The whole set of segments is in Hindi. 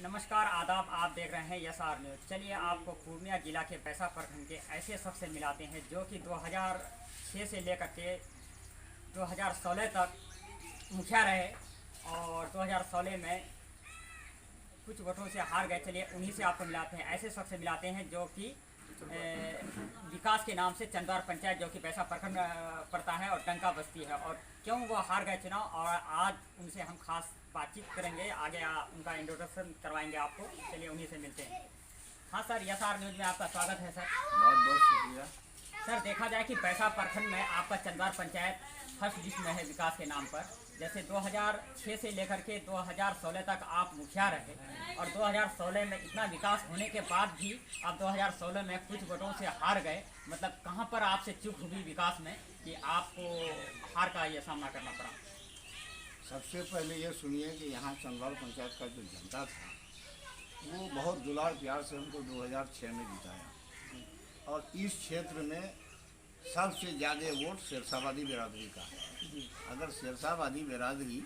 नमस्कार आदाब, आप देख रहे हैं एसआर न्यूज़। चलिए आपको पूर्णिया जिला के बैसा प्रखंड के ऐसे शख्स से मिलाते हैं जो कि 2006 से लेकर के 2016 तक मुखिया रहे और 2016 में कुछ वोटों से हार गए। चलिए उन्हीं से आपको मिलाते हैं, ऐसे शख्स से मिलाते हैं जो कि विकास के नाम से चंद्वार पंचायत जो कि बैसा प्रखंड पड़ता है और डंका बस्ती है, और क्यों वो हार गए चुनाव, और आज उनसे हम खास बातचीत करेंगे। आगे उनका इंट्रोडक्शन करवाएंगे आपको। चलिए उन्हीं से मिलते हैं। हाँ सर, एसआर न्यूज़ में आपका स्वागत है सर। बहुत बहुत शुक्रिया। सर, देखा जाए कि बैसा प्रखंड में आपका चंद्वार पंचायत फर्स्ट लिस्ट में है विकास के नाम पर। जैसे 2006 से लेकर के 2016 तक आप मुखिया रहे और 2016 में इतना विकास होने के बाद भी आप 2016 में कुछ वोटों से हार गए। मतलब कहाँ पर आपसे चूक हुई विकास में कि आपको हार का ये सामना करना पड़ा? सबसे पहले ये सुनिए कि यहाँ चंद्वार पंचायत का जो जनता था वो बहुत दुलार प्यार से हमको 2006 में जिताया, और इस क्षेत्र में सबसे ज़्यादा वोट शेरशाहबादी बिरादरी का है। अगर शेरशाहबादी बिरादरी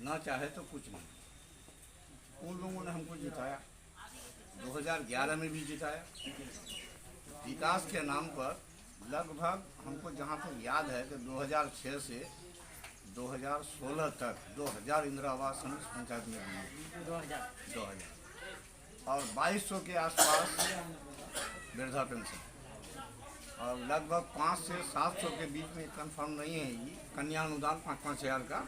ना चाहे तो कुछ नहीं। उन लोगों ने हमको जिताया, 2011 में भी जिताया। विकास के नाम पर लगभग हमको जहाँ तक याद है कि 2006 से 2016 तक 2000 इंदिरा आवास हम इस पंचायत में बने। 2000 और 2200 के आसपास वृद्धा पेंशन, और लगभग 5 से 700 के बीच में कंफर्म नहीं है, ये कन्या अनुदान 5-5 हज़ार का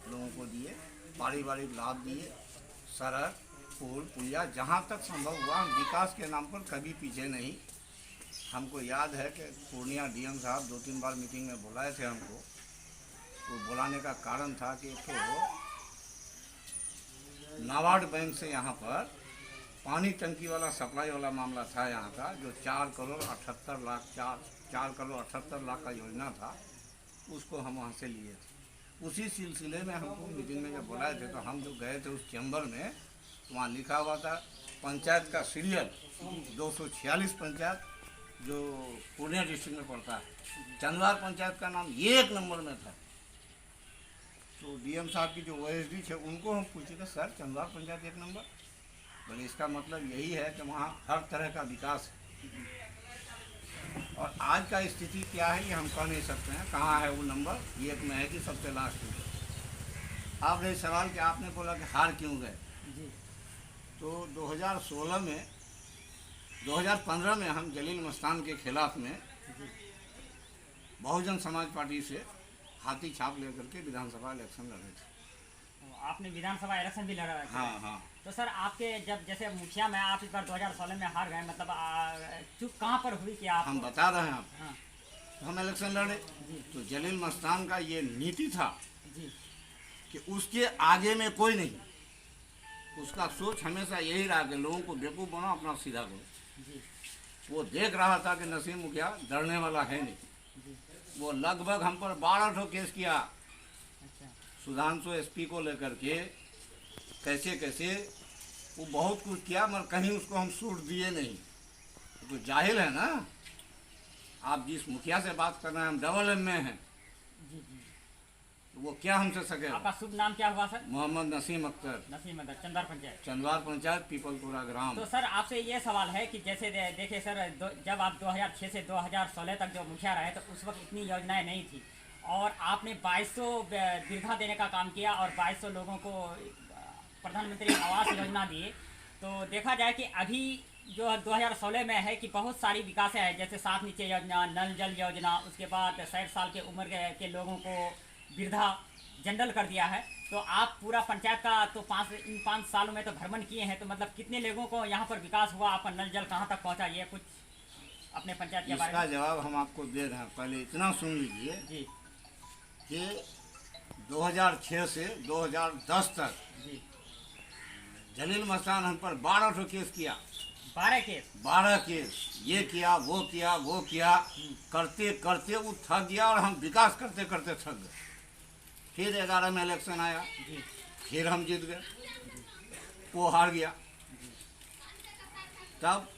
लोगों को दिए, पारिवारिक लाभ दिए, सड़क पुल पुलिया जहाँ तक संभव हुआ। हम विकास के नाम पर कभी पीछे नहीं। हमको याद है कि पूर्णिया डीएम साहब 2-3 बार मीटिंग में बुलाए थे हमको। वो बुलाने का कारण था कि तो नाबार्ड बैंक से यहाँ पर पानी टंकी वाला सप्लाई वाला मामला था यहाँ का, जो 4 करोड़ 78 लाख का योजना था, उसको हम वहाँ से लिए थे। उसी सिलसिले में हमको मीटिंग में जब बुलाए थे तो हम जो गए थे उस चैम्बर में, तो वहाँ लिखा हुआ था पंचायत का सीरियल 246 पंचायत जो पूर्णिया डिस्ट्रिक्ट में पड़ता है, चंद्वार पंचायत का नाम 1 नंबर में था। तो डीएम साहब की जो ओएसडी थे उनको हम पूछे थे, सर चंद्वार पंचायत 1 नंबर, बोले इसका मतलब यही है कि वहाँ हर तरह का विकास है। और आज का स्थिति क्या है ये हम कह नहीं सकते हैं, कहाँ है वो नंबर 1 में है कि सबसे लास्ट में। आप रही सवाल कि आपने बोला कि हार क्यों गए, तो 2016 में 2015 में हम जलील मस्तान के खिलाफ में बहुजन समाज पार्टी से हाथी छाप लेकर के विधानसभा इलेक्शन लड़े थे। आपने विधानसभा इलेक्शन भी लड़ा है? हाँ हाँ। तो सर आपके जब जैसे मुखिया में आप इस बार 2016 में हार गए, मतलब चूक कहाँ पर हुई कि आप? हम बता रहे हैं आपको। हाँ तो हम इलेक्शन लड़े, तो जलील मस्तान का ये नीति था जी कि उसके आगे में कोई नहीं। उसका सोच हमेशा यही रहा कि लोगों को बेवकूफ़ बनाओ, अपना सीधा करो। जी वो देख रहा था कि नसीम मुखिया डरने वाला है नहीं। जी। वो लगभग हम पर 12 ठो केस किया, अच्छा सुधांशु एसपी को लेकर के, कैसे कैसे वो बहुत कुछ किया, मगर कहीं उसको हम सूट दिए नहीं। तो जाहिल है ना, आप जिस मुखिया से बात कर रहे हैं हम डबल एम में हैं, जी जी। तो वो क्या हमसे सकेगा। आपका शुभ नाम क्या हुआ सर? मोहम्मद नसीम अख्तर, नसीम अख्तर, चंद्वार पंचायत। चंद्वार पंचायत, पीपलपुरा ग्राम। तो सर आपसे ये सवाल है कि जैसे देखिए सर, जब आप 2006 से 2016 तक जो मुखिया रहे तो उस वक्त इतनी योजनाएं नहीं थी, और आपने 2200 वृद्धा देने का काम किया और 2200 लोगों को प्रधानमंत्री आवास योजना दिए। तो देखा जाए कि अभी जो 2016 में है कि बहुत सारी विकास है, जैसे सात नीचे योजना, नल जल योजना, उसके बाद 60 साल के उम्र के लोगों को वृद्धा जनरल कर दिया है। तो आप पूरा पंचायत का तो इन 5 सालों में तो भ्रमण किए हैं, तो मतलब कितने लोगों को यहाँ पर विकास हुआ, आपका नल जल कहाँ तक पहुँचा, ये कुछ अपने पंचायत के बारे इसका में? जवाब हम आपको दे रहे हैं, पहले इतना सुन लीजिए जी कि 2006 से 2010 तक जी। जलील मस्तान हम पर 12 ठो केस किया। 12 केस? 12 केस, ये किया वो किया वो किया, करते करते वो थक गया और हम विकास करते करते थक गए। फिर 11 में इलेक्शन आया, जी फिर हम जीत गए, वो हार गया। तब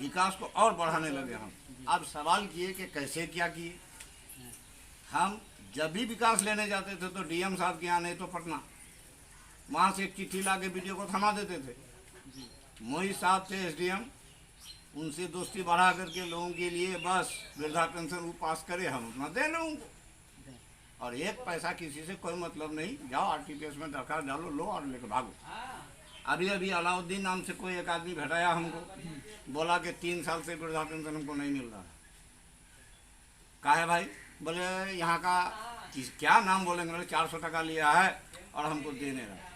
विकास को और बढ़ाने लगे हम। अब सवाल किए कि कैसे क्या किए। हम जब भी विकास लेने जाते थे तो डीएम साहब के यहाँ नहीं तो पटना, वहाँ से एक चिट्ठी ला के वीडियो को थमा देते थे मोही साहब थे एसडीएम, उनसे दोस्ती बढ़ा करके लोगों के लिए बस वृद्धा पेंशन वो पास करे, हम अपना दे लोगों को, और एक पैसा किसी से कोई मतलब नहीं। जाओ आरटीपीएस में दरखास्त डालो, लो और लेकर भागो। अभी अभी अलाउद्दीन नाम से कोई एक आदमी भेटाया हमको, बोला कि 3 साल से वृद्धा पेंशन हमको नहीं मिल रहा। कहा है भाई? बोले यहाँ का क्या नाम बोलेंगे, बोले 400 टका लिया है और हमको देने रहा।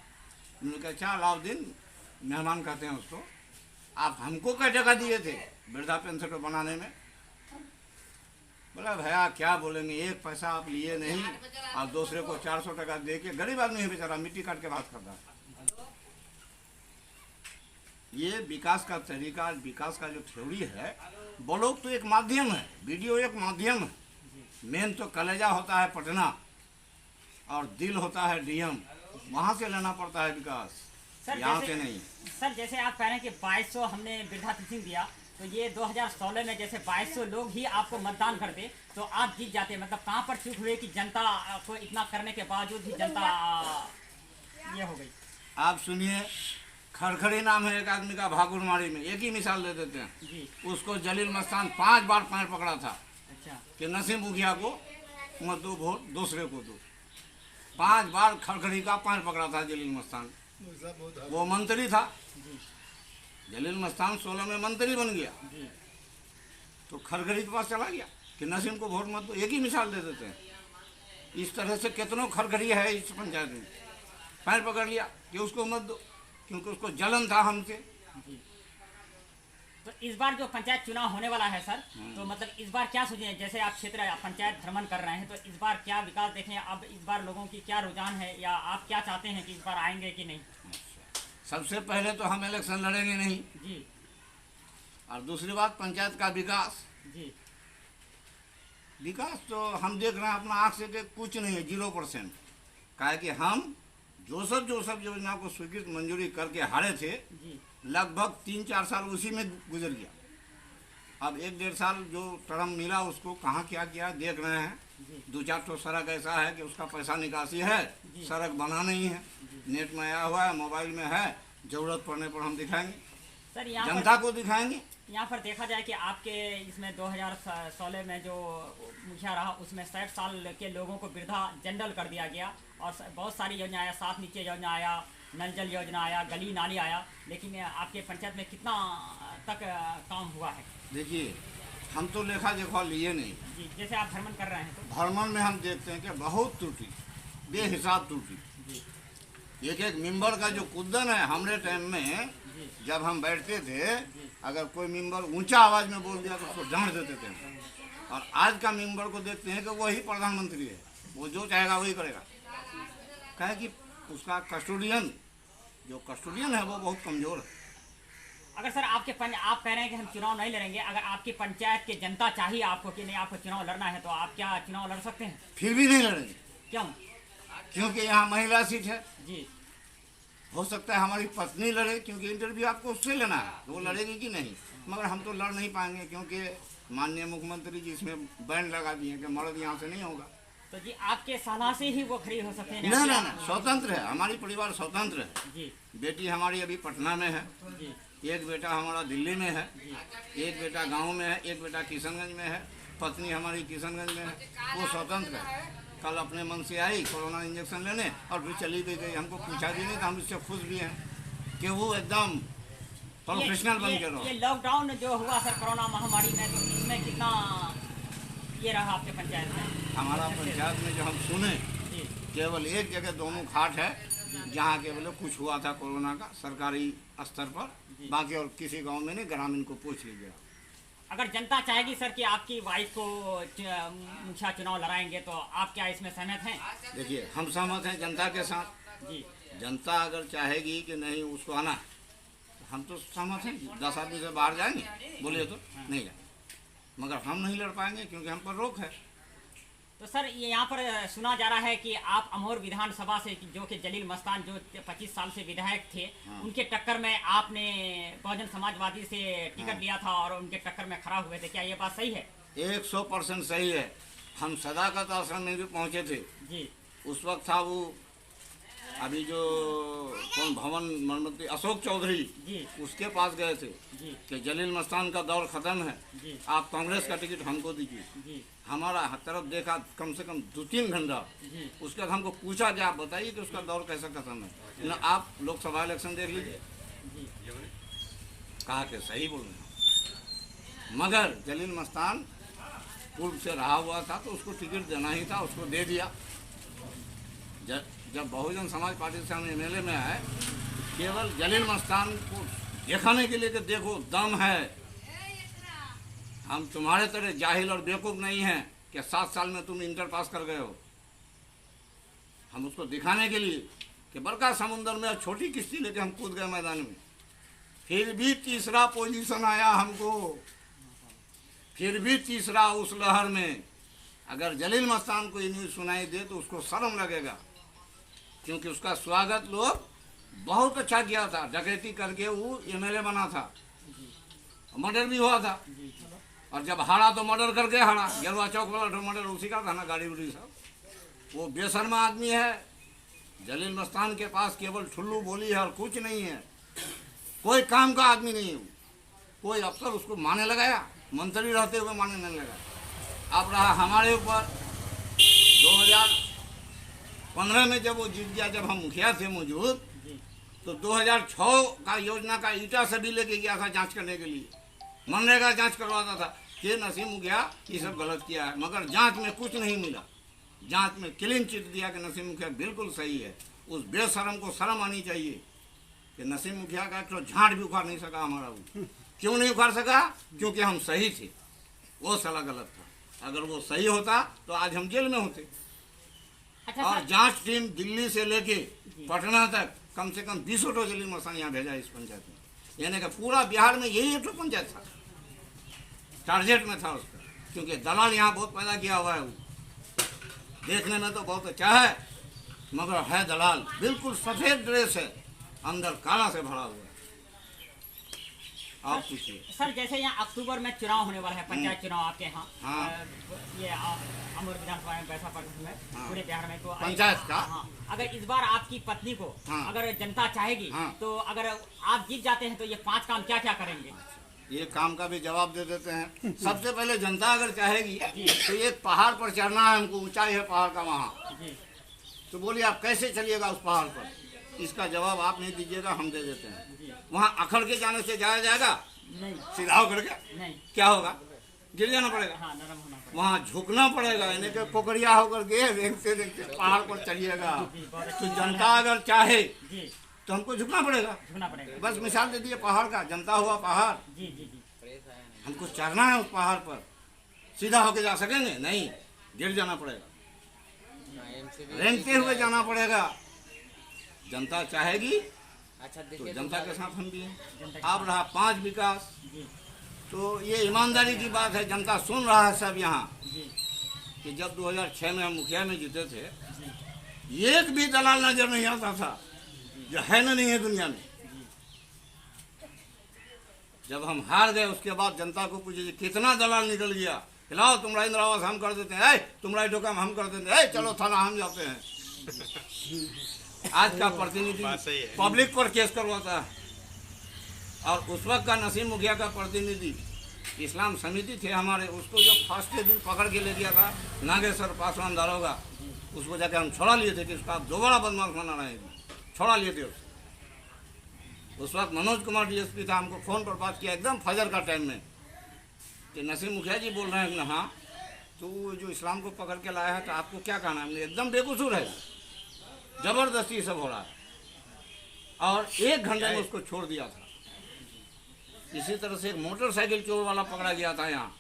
उन्होंने कहा अच्छा अलाउद्दीन, मेहमान कहते हैं उसको, आप हमको क्या जगह दिए थे वृद्धा पेंशन को बनाने में? बोला भैया क्या बोलेंगे, एक पैसा आप लिए नहीं और दूसरे को 400 टका दे के, गरीब आदमी है बेचारा, मिट्टी काट के बात करता है। ये विकास का तरीका, विकास का जो थ्योरी है, वो लोग तो एक माध्यम है, वीडियो एक माध्यम है। मेन तो कलेजा होता है पटना और दिल होता है डीएम, वहाँ से लेना पड़ता है विकास, यहाँ से नहीं। सर जैसे आप कह रहे हैं कि 2200 हमने वृद्धा पेंशन दिया, तो ये 2016 में जैसे 2200 लोग ही आपको मतदान करते तो आप जीत जाते, मतलब कहाँ पर चूक हुए कि जनता को इतना करने के बावजूद भी जनता ये हो गई? आप सुनिए, खरखरी नाम है एक आदमी का भागुरमारी में, एक ही मिसाल दे देते हैं जी। उसको जलील मस्तान 5 बार पैर पकड़ा था अच्छा। कि नसीम मुखिया को मत दो वोट, दूसरे को दो। 5 बार खरखरी का पैर पकड़ा था जलील मस्तान, वो मंत्री था। जलील मस्तान 16 में मंत्री बन गया, तो खरखरी के पास चला गया कि नसीम को वोट मत दो। एक ही मिसाल दे देते हैं। इस तरह से कितनों खरखरी है इस पंचायत में, पैर पकड़ लिया कि उसको मत दो, क्योंकि उसको जलन था हमसे। तो इस बार जो पंचायत चुनाव होने वाला है सर, तो मतलब इस बार क्या सोचे, जैसे आप क्षेत्र पंचायत भ्रमण कर रहे हैं, तो इस बार क्या विकास देखें, अब इस बार लोगों की क्या रुझान है, या आप क्या चाहते हैं कि इस बार आएंगे कि नहीं? सबसे पहले तो हम इलेक्शन लड़ेंगे नहीं जी। और दूसरी बात पंचायत का विकास जी। विकास तो हम देख रहे हैं अपना आँख से कि कुछ नहीं है, 0%। कहा कि हम जो सब योजना को स्वीकृत मंजूरी करके हारे थे, लगभग 3-4 साल उसी में गुजर गया। अब 1-1.5 साल जो टर्म मिला उसको कहाँ क्या किया देख रहे हैं। 2-4 तो सड़क ऐसा है कि उसका पैसा निकासी है, सड़क बना नहीं है, नेट में आया हुआ है, मोबाइल में है, जरूरत पड़ने पर हम दिखाएंगे सर, जनता को दिखाएंगे। यहाँ पर देखा जाए कि आपके इसमें 2016 में जो मुखिया रहा उसमें 60 साल के लोगों को वृद्धा जनरल कर दिया गया, और बहुत सारी योजना आया, 7 नीचे योजना आया, नल जल योजना आया, गली नाली आया, लेकिन आपके पंचायत में कितना तक काम हुआ है? देखिए हम तो लेखा जोखा लिए नहीं जी। जैसे आप भ्रमण कर रहे हैं तो भ्रमण में हम देखते हैं कि बहुत त्रुटि, बेहिसाब त्रुटि। एक मेंबर का जो कुद्दन है, हमारे टाइम में जब हम बैठते थे, अगर कोई मेंबर ऊंचा आवाज में बोल दिया तो उसको डांट देते थे। और आज का मेंबर को देखते हैं कि वही प्रधानमंत्री है, वो जो चाहेगा वही करेगा। कहे कि उसका कस्टोडियन, जो कस्टोडियन है वो बहुत कमजोर है। अगर सर आप कह रहे हैं कि हम चुनाव नहीं लड़ेंगे, अगर आपकी पंचायत की जनता चाहिए आपको कि नहीं आपको चुनाव लड़ना है, तो आप क्या चुनाव लड़ सकते हैं? फिर भी नहीं लड़ेंगे। क्यों? क्योंकि यहाँ महिला सीट है जी। हो सकता है हमारी पत्नी लड़े, क्योंकि इंटरव्यू आपको उससे लेना है, तो वो लड़ेगी कि नहीं। मगर हम तो लड़ नहीं पाएंगे, क्योंकि माननीय मुख्यमंत्री जी इसमें बैन लगा दिए कि मर्द यहाँ से नहीं होगा। तो जी आपके सलाह से ही वो खड़ी हो सकते हैं? ना, स्वतंत्र है, हमारी परिवार स्वतंत्र है जी। बेटी हमारी अभी पटना में है जी। एक बेटा हमारा दिल्ली में है, एक बेटा गांव में है, एक बेटा किशनगंज में है, पत्नी हमारी किशनगंज में है। वो स्वतंत्र है। कल अपने मन से आई कोरोना इंजेक्शन लेने और फिर चली भी गई। हमको पूछा भी नहीं, तो हम इससे खुश भी हैं कि वो एकदम प्रोफेशनल बन के रहो। ये लॉकडाउन जो हुआ सर कोरोना महामारी में, तो इसमें कितना ये रहा आपके पंचायत में? हमारा पंचायत में जो हम सुने, केवल एक जगह दोनों खाट है जहाँ केवल कुछ हुआ था कोरोना का सरकारी स्तर पर, बाकी और किसी गांव में नहीं। ग्रामीण को पूछ लीजिए। अगर जनता चाहेगी सर कि आपकी वाइफ को मुखिया चुनाव लड़ाएंगे, तो आप क्या इसमें सहमत हैं? देखिए हम सहमत हैं जनता के साथ जी। जनता अगर चाहेगी कि नहीं उसको आना, तो हम तो सहमत हैं। 10 आदमी से बाहर जाएंगे बोलिए तो नहीं जाएंगे, मगर हम नहीं लड़ पाएंगे क्योंकि हम पर रोक है। तो सर ये यहाँ पर सुना जा रहा है कि आप अमोर विधानसभा से, जो कि जलील मस्तान जो 25 साल से विधायक थे, उनके टक्कर में आपने बहुजन समाजवादी से टिकट लिया था और उनके टक्कर में खड़ा हुए थे, क्या ये बात सही है? 100% सही है। हम सदाकत आश्रम में भी पहुँचे थे जी। उस वक्त था वो अभी जो कौन भवन मरम्मती अशोक चौधरी जी उसके पास गए थे जी कि जलील मस्तान का दौर ख़त्म है, जी आप कांग्रेस का टिकट हमको दीजिए। जी हमारा तरफ देखा कम से कम 2-3 घंटा, जी उसके बाद हमको पूछा कि आप बताइए कि उसका दौर कैसा ख़त्म है। ना आप लोकसभा इलेक्शन देख लीजिए, जी कहा कि सही बोल रहे हैं। मगर जलील मस्तान पूर्व से रहा हुआ था तो उसको टिकट देना ही था, उसको दे दिया। जब बहुजन समाज पार्टी से हम एमएलए में आए, केवल जलील मस्तान को दिखाने के लिए कि देखो दम है, हम तुम्हारे तरह जाहिल और बेवकूफ़ नहीं हैं कि 7 साल में तुम इंटर पास कर गए हो। हम उसको दिखाने के लिए कि बड़का समुंदर में छोटी किश्ती लेके हम कूद गए मैदान में, फिर भी तीसरा पोजीशन आया हमको, फिर भी तीसरा उस लहर में। अगर जलील मस्तान को ये न्यूज़ सुनाई दे तो उसको शर्म लगेगा, क्योंकि उसका स्वागत लोग बहुत अच्छा किया था। डकैती करके वो एमएलए बना था, मर्डर भी हुआ था, और जब हारा तो मर्डर करके हारा। गेरुआ चौक वाला मर्डर उसी का था ना, गाड़ी उड़ी सब। वो बेशर्मा आदमी है। जलील मस्तान के पास केवल ठुल्लू बोली है और कुछ नहीं है, कोई काम का आदमी नहीं है। कोई अफसर उसको माने लगाया, मंत्री रहते हुए माने नहीं लगा। अब रहा हमारे ऊपर 2015 में जब वो जीत गया, जब हम मुखिया थे मौजूद, तो 2006 का योजना का ईटा से भी लेके गया था जांच करने के लिए, मनरेगा जांच करवाता था कि नसीम मुखिया ये सब गलत किया है, मगर जांच में कुछ नहीं मिला। जांच में क्लीन चिट दिया कि नसीम मुखिया बिल्कुल सही है। उस बेशरम को शर्म आनी चाहिए कि नसीम मुखिया का एक तो झाड़ भी उखाड़ नहीं सका हमारा। वो क्यों नहीं उखाड़ सका? क्योंकि हम सही थे, वो साला गलत था। अगर वो सही होता तो आज हम जेल में होते। अच्छा और सर, जांच टीम दिल्ली से लेके पटना तक कम से कम 20 ऑटो जलील मस्तान यहाँ भेजा इस पंचायत में। यानी कि पूरा बिहार में यही एक पंचायत था, टारगेट में था उसका, क्योंकि दलाल यहाँ बहुत पैदा किया हुआ है। वो देखने में तो बहुत अच्छा है, मगर है दलाल। बिल्कुल सफ़ेद ड्रेस है, अंदर काला से भरा हुआ है। आप पूछिए सर, जैसे यहाँ अक्टूबर में चुनाव होने वाला है, पंचायत चुनाव आपके यहाँ, हाँ। ये अमर विधानसभा में वैसा प्रदेश में, हाँ। पूरे बिहार में, तो पंचायत का? हाँ, अगर इस बार आपकी पत्नी को हाँ। अगर जनता चाहेगी, हाँ। तो अगर आप जीत जाते हैं तो ये 5 काम क्या क्या करेंगे? ये काम का भी जवाब दे देते हैं। सबसे पहले जनता अगर चाहेगी तो एक पहाड़ पर चढ़ना है हमको, ऊंचाई है पहाड़ का वहाँ। जी तो बोलिए आप कैसे चलिएगा उस पहाड़ पर? इसका जवाब आप नहीं दीजिएगा, हम दे देते हैं। वहाँ अखड़ के जाने से जाया जाएगा? नहीं सीधा होकर के नहीं, क्या होगा? गिर जाना पड़ेगा। हाँ, नरम होना पड़ेगा। वहाँ झुकना पड़ेगा, यानी कि पोखरिया होकर के देखते देखते पहाड़ पर चढ़िएगा। तो जनता अगर चाहे जी, तो हमको झुकना पड़ेगा। झुकना पड़ेगा। बस मिसाल दे दिए पहाड़ का, जनता हुआ पहाड़, जी जी जी, हमको चढ़ना है उस पहाड़ पर। सीधा होके जा सकेंगे? नहीं, गिर जाना पड़ेगा, रेंगते हुए जाना पड़ेगा। जनता चाहेगी तो जनता के साथ हम भी हैं। अब रहा 5 विकास, जी तो ये ईमानदारी की बात है, जनता सुन रहा है सब यहाँ जी कि जब 2006 में हम मुखिया में जीते थे, एक भी दलाल नजर नहीं आता था, जो है ना नहीं है दुनिया में। जब हम हार गए उसके बाद जनता को पूछिए कितना दलाल निकल गया, लाओ तुम्हारा इंदिरा आवास हम कर देते हैं, तुम्हारा ठोका हम कर देते हैं, चलो थाना हम जाते हैं। आज का प्रतिनिधि पब्लिक पर केस करवाता है। और उस वक्त का नसीम मुखिया का प्रतिनिधि इस्लाम समिति थे हमारे, उसको जो फर्स्ट दिन पकड़ के ले गया था नागेश्वर पासवान दारोगा, उसको जाकर हम छोड़ा लिए थे कि उसका दोबारा बदमाश बना रहे थे, छोड़ा लिए थे उसको। उस वक्त मनोज कुमार डीएसपी था, हमको फ़ोन पर बात किया एकदम फजर का टाइम में कि नसीम मुखिया जी बोल रहे हैं कि हाँ, तो जो इस्लाम को पकड़ के लाया है तो आपको क्या कहना है? एकदम बेकसूर है, ज़बरदस्ती सब हो रहा है। और 1 घंटे में उसको छोड़ दिया था। इसी तरह से एक मोटरसाइकिल चोर वाला पकड़ा गया था यहाँ,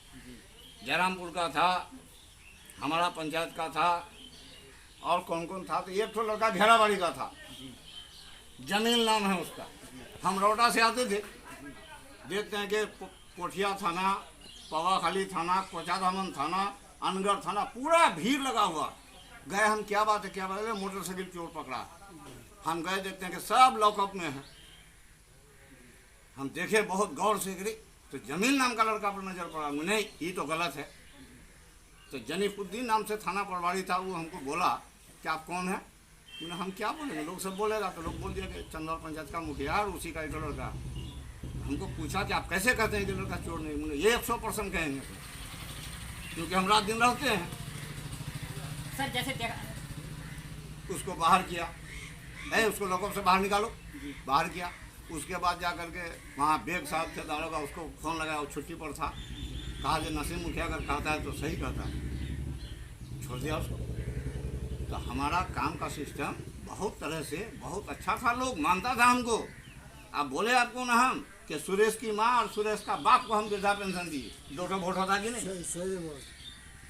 जयरामपुर का था, हमारा पंचायत का था, और कौन कौन था, तो एक तो लड़का घेराबाड़ी का था, जमील नाम है उसका। हम रौटा से आते थे, देखते हैं कि कोठिया थाना, पवाखाली थाना, कोचाधामन थाना, अनगढ़ थाना, पूरा भीड़ लगा हुआ। गए हम, क्या बात है क्या बात है, मोटरसाइकिल चोर पकड़ा। हम गए, देखते हैं कि सब लॉकअप में है। हम देखे बहुत गौर से, तो जमील नाम का लड़का पर नजर पड़ा, नहीं ये तो गलत है। तो जनीफुद्दीन नाम से थाना प्रभारी था, वो हमको बोला कि आप कौन है? मैंने हम क्या बोलेंगे, लोग सब बोलेगा तो लोग बोल दिया कि चंदौर पंचायत का मुखिया और उसी का एक लड़का। हमको पूछा कि आप कैसे कहते हैं कि लड़का चोर नहीं, मैंने ये 100% कहेंगे क्योंकि हम रात दिन रहते हैं। सर जैसे उसको बाहर किया, उसको लॉकअप से बाहर निकालो, बाहर किया। उसके बाद जा करके वहाँ बेग साहब थे दारोगा, उसको फ़ोन लगाया, वो छुट्टी पर था। कहा कि नसीम मुखिया अगर कहता है तो सही कहता है, छोड़ दिया उसको। तो हमारा काम का सिस्टम बहुत तरह से बहुत अच्छा था, लोग मानता था हमको। अब बोले आपको ना हम कि सुरेश की माँ और सुरेश का बाप को हम वृद्धा पेंशन दी, 2 वोट होता कि नहीं,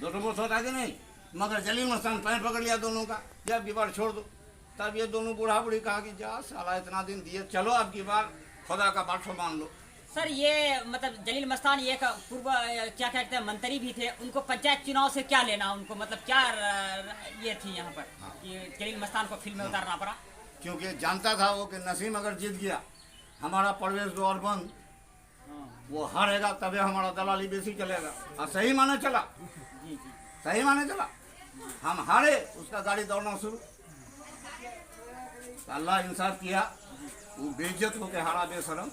2 वोट होता कि नहीं। मगर जलील मस्तान पैर पकड़ लिया दोनों का, जब की बार छोड़ दो। तब ये दोनों बूढ़ा बूढ़ी कहा कि जा साला इतना दिन दिए, चलो अब की बार खुदा का बात मान लो। सर ये मतलब जलील मस्तान ये पूर्व क्या कहते हैं मंत्री भी थे, उनको पंचायत चुनाव से क्या लेना, उनको मतलब क्या ये थी यहाँ पर कि जलील मस्तान को फील्ड में उतारना पड़ा? क्योंकि जानता था वो कि नसीम अगर जीत गया, हमारा प्रवेश द्वार बंद, वो हारेगा, तबे हमारा दलाली बेसी चलेगा। और सही माने चला, सही माने चला। हम हारे, उसका गाड़ी दौड़ना शुरू। अल्लाह इंसाफ किया, वो बेइज्जत होकर हारा बेशरम।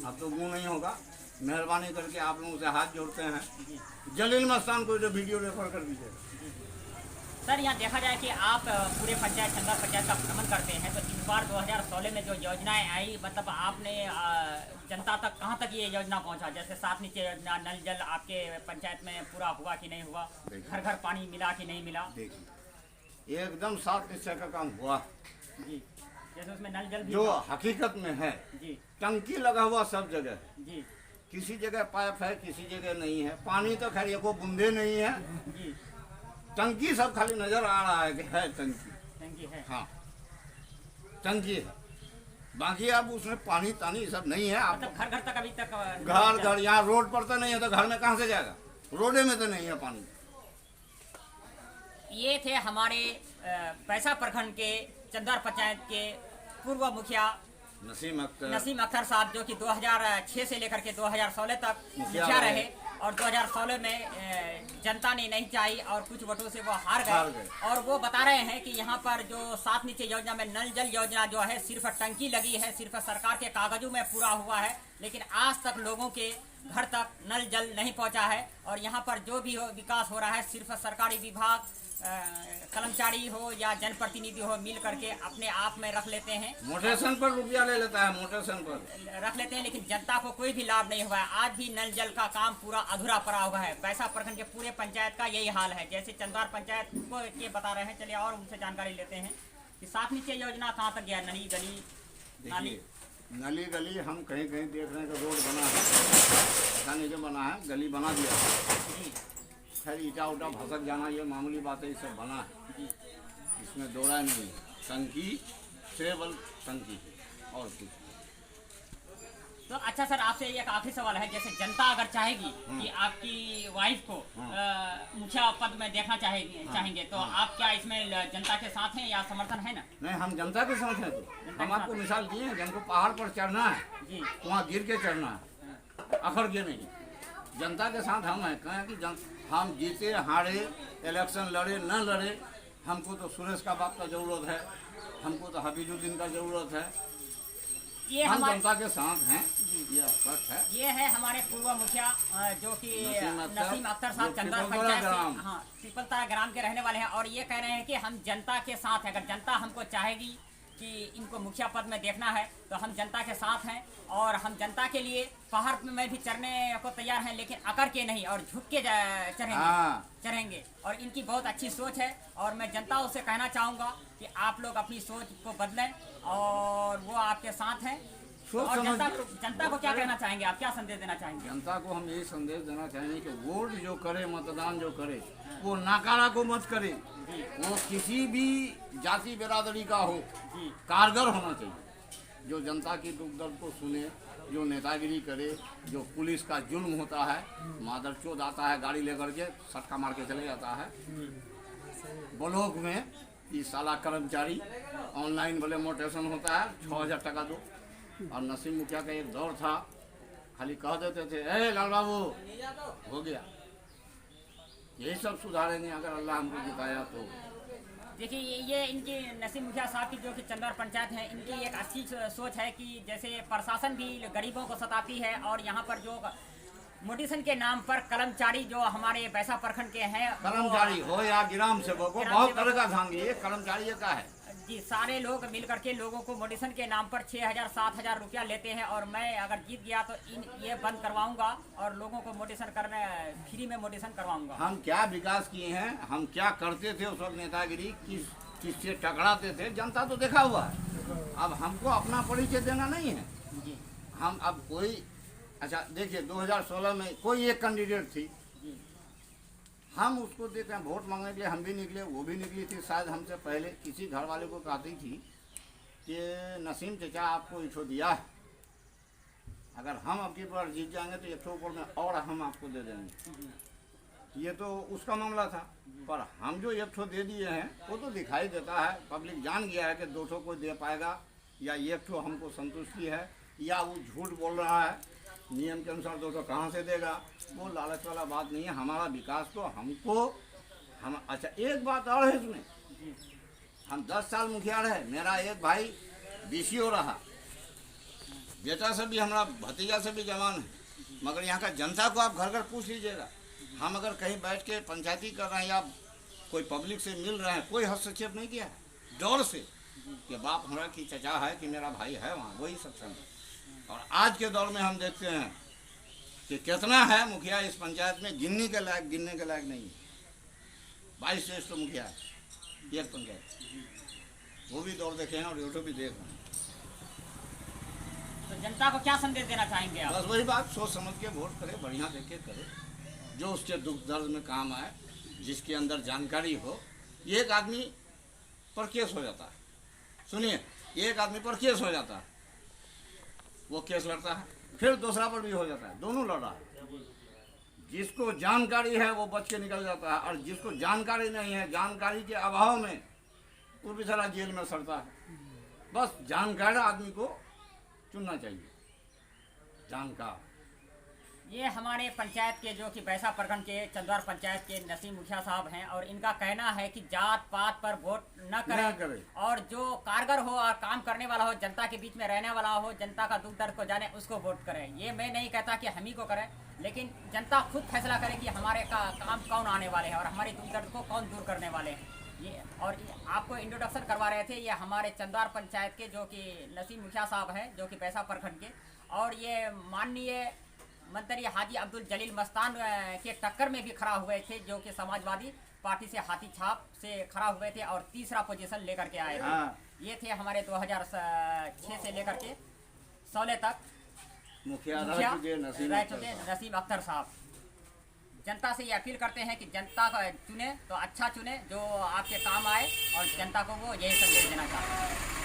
अब तो वो नहीं होगा। मेहरबानी करके आप लोगों से हाथ जोड़ते हैं, जलील मस्तान को जो वीडियो रेफर कर दीजिए। सर यहाँ देखा जाए कि आप पूरे पंचायत चंदौर पंचायत का भ्रमण करते हैं, तो इस बार 2016 में जो योजनाएं आई, मतलब आपने जनता तक कहां तक ये योजना पहुंचा? जैसे सात नीचे योजना, नल जल आपके पंचायत में पूरा हुआ कि नहीं हुआ? घर घर पानी मिला कि नहीं मिला? देखिए एकदम 7 निश्चय का काम हुआ जी। जैसे उसमें नल जल भी जो हकीकत में है जी, टंकी लगा हुआ सब जगह जी, किसी जगह पाइप है, किसी जगह नहीं है। पानी तो खैर एको बूंदे नहीं है जी। टंकी सब खाली नजर आ रहा है कि है टंकी, टंकी है, हाँ टंकी है। बाकी अब उसमें पानी तानी सब नहीं है। आप मतलब घर घर तक अभी तक घर घर यहाँ रोड पर तो नहीं है, तो घर में कहाँ से जाएगा? रोडे में तो नहीं है पानी। ये थे हमारे पैसा प्रखंड के चंदौर पंचायत के पूर्व मुखिया नसीम अख्तर साहब, जो कि 2006 से लेकर के 2016 तक मुखिया रहे और 2016 में जनता ने नहीं चाही और कुछ वोटों से वो हार गए। और वो बता रहे हैं कि यहाँ पर जो सात नीचे योजना में नल जल योजना जो है सिर्फ टंकी लगी है, सिर्फ सरकार के कागजों में पूरा हुआ है, लेकिन आज तक लोगों के घर तक नल जल नहीं पहुँचा है। और यहाँ पर जो भी विकास हो रहा है सिर्फ सरकारी विभाग, कर्मचारी हो या जनप्रतिनिधि हो मिल करके अपने आप में रख लेते हैं, मोटेशन पर रुपया ले लेता है, मोटेशन पर रख लेते हैं, लेकिन जनता को कोई भी लाभ नहीं हुआ है। आज भी नल जल का काम पूरा अधूरा पड़ा हुआ है। पैसा प्रखंड के पूरे पंचायत का यही हाल है। जैसे चंदौर पंचायत को ये बता रहे हैं, चलिए और उनसे जानकारी लेते हैं कि सात नीचे योजना कहाँ तक गया? नली गली नली गली हम कहीं कहीं देख रहे हैं कि रोड बना है, पता नहीं जो बना है, गली बना दिया जी, खैर ईटा उटा भसक जाना ये मामूली बात है, ये सब बना है, इसमें दो राय नहीं। टंकी केवल टंकी और कुछ। तो अच्छा सर, आपसे एक आखिरी सवाल है, जैसे जनता अगर चाहेगी कि आपकी वाइफ को मुखिया पद में देखना चाहेंगे तो आप क्या इसमें जनता के साथ हैं या समर्थन है ना? नहीं, हम जनता के साथ हैं। तो हम आपको मिसाल दिए हैं, जिनको पहाड़ पर चढ़ना है जी, वहाँ गिर के चढ़ना है, अखड़ के नहीं। जनता के साथ हम हैं। कहें कि हम जीते हारे, इलेक्शन लड़े न लड़े, हमको तो सुरेश का बाप का जरूरत है, हमको तो हबीजुद्दीन का जरूरत है। ये हम जनता के साथ हैं, ये स्पष्ट है। ये है हमारे पूर्व मुखिया जो कि नसीम अख्तर साहब चंदौर पिपलतरा पंचायत ग्राम। हाँ पिपलतरा ग्राम के रहने वाले हैं। और ये कह रहे हैं कि हम जनता के साथ हैं। अगर जनता हमको चाहेगी कि इनको मुखिया पद में देखना है तो हम जनता के साथ हैं और हम जनता के लिए पहाड़ में भी चढ़ने को तैयार हैं, लेकिन अकड़ के नहीं और झुक के चढ़ेंगे। और इनकी बहुत अच्छी सोच है और मैं जनता से कहना चाहूँगा कि आप लोग अपनी सोच को बदलें और वो आपके साथ हैं। और जनता को क्या कहना चाहेंगे आप, क्या संदेश देना चाहेंगे? जनता को हम यही संदेश देना चाहेंगे कि वोट जो करे, मतदान जो करे, वो नाकारा को मत करे, वो किसी भी जाति बिरादरी का हो, कारगर होना चाहिए। जो जनता की दुख दर्द को सुने, जो नेतागिरी करे, जो पुलिस का जुल्म होता है, मादरचोद आता है गाड़ी लेकर के सटका मार के चले जाता है ब्लॉक में, ये साला कर्मचारी ऑनलाइन बोले मोटेशन होता है 6000 टका दो। और नसीम मुखिया का एक दौर था, खाली कह देते थे ए लाल बाबू हो गया। यही सब सुधारेंगे अगर अल्लाह हमको जिताया तो। देखिए ये इनकी नसीम मुखिया साहब की जो कि चंदौर पंचायत है, इनकी एक अच्छी सोच है कि जैसे प्रशासन भी गरीबों को सताती है और यहाँ पर जो मोटिशन के नाम पर कर्मचारी जो हमारे बैसा प्रखंड के हैं, कर्मचारी हो या ग्राम सेवक हो, बहुत तरह का ध्यान ये कर्मचारी का है जी, सारे लोग मिल करके लोगों को मोटिशन के नाम पर 6,000-7,000 रुपया लेते हैं। और मैं अगर जीत गया तो ये बंद करवाऊंगा और लोगों को मोटिशन करने फ्री में मोटिशन करवाऊंगा। हम क्या विकास किए हैं, हम क्या करते थे उस वक्त, नेतागिरी किससे टकराते थे, जनता तो देखा हुआ है। अब हमको अपना परिचय देना नहीं है जी हम अब कोई, अच्छा देखिए 2016 में कोई एक कैंडिडेट थी, जी हम उसको देते हैं वोट मांगने के लिए, हम भी निकले, वो भी निकली थी, शायद हमसे पहले किसी घर वाले को कहती थी कि नसीम चाचा आपको इठो दिया है, अगर हम आपकी बार जीत जाएंगे तो एक ऊपर में और हम आपको दे देंगे। ये तो उसका मामला था, पर हम जो एक ठो दे दिए हैं वो तो दिखाई देता है, पब्लिक जान गया है कि 2 ठो कोई दे पाएगा या एक ठो हमको संतुष्टि है, या वो झूठ बोल रहा है, नियम के अनुसार 2 ठो कहाँ से देगा, वो लालच वाला बात नहीं है। हमारा विकास तो हमको हम, अच्छा एक बात और है इसमें, हम 10 साल मुखिया रहे, मेरा एक भाई BCO रहा, बेटा से भी हमारा भतीजा से भी जवान है, मगर यहाँ का जनता को आप घर घर पूछ लीजिएगा, हम अगर कहीं बैठ के पंचायती कर रहे हैं या कोई पब्लिक से मिल रहे हैं, कोई हस्तक्षेप नहीं किया है, डर से कि बाप हमारा की चचा है कि मेरा भाई है वहाँ, वही सक्षम है। और आज के दौर में हम देखते हैं कि कितना है मुखिया इस पंचायत में, गिनने के लायक नहीं है। 22 श्रेष्ठ मुखिया है एक पंचायत, वो भी दौर देखे हैं और यूट्यूब भी देख रहे हैं। तो जनता को क्या संदेश देना चाहेंगे आप? बस वही बात, सोच समझ के वोट करे, बढ़िया देख के करे, जो उसके दुख दर्द में काम आए, जिसके अंदर जानकारी हो। एक आदमी पर केस हो जाता है, सुनिए, एक आदमी पर केस हो जाता है, वो केस लड़ता है, फिर दूसरा पर भी हो जाता है, दोनों लड़ रहा है। जिसको जानकारी है वो बच के निकल जाता है, और जिसको जानकारी नहीं है, जानकारी के अभाव में वो बेचारा जेल में सड़ता है। बस जानकार आदमी को चुनना चाहिए, जानकार। ये हमारे पंचायत के जो कि बैसा प्रखंड के चंदौर पंचायत के नसीम मुखिया साहब हैं, और इनका कहना है कि जात पात पर वोट न करें और जो कारगर हो और काम करने वाला हो, जनता के बीच में रहने वाला हो, जनता का दुख दर्द को जाने, उसको वोट करें। ये मैं नहीं कहता कि हम ही को करें, लेकिन जनता खुद फैसला करे कि हमारे काम कौन आने वाले हैं और हमारे दुख दर्द को कौन दूर करने वाले हैं। ये और आपको इंट्रोडक्शन करवा रहे थे, ये हमारे चंदौर पंचायत के जो कि नसीम मुखिया साहब हैं, जो कि बैसा प्रखंड के, और ये माननीय मंत्री हाजी अब्दुल जलील मस्तान के टक्कर में भी खड़ा हुए थे, जो कि समाजवादी पार्टी से हाथी छाप से खड़ा हुए थे और तीसरा पोजीशन लेकर के आए थे। ये थे हमारे 2006 से लेकर के 16 तक मुखिया रह चुके नसीम अख्तर साहब। जनता से ये अपील करते हैं कि जनता का चुने तो अच्छा चुने, जो आपके काम आए, और जनता को वो यही संदेश देना चाहते हैं।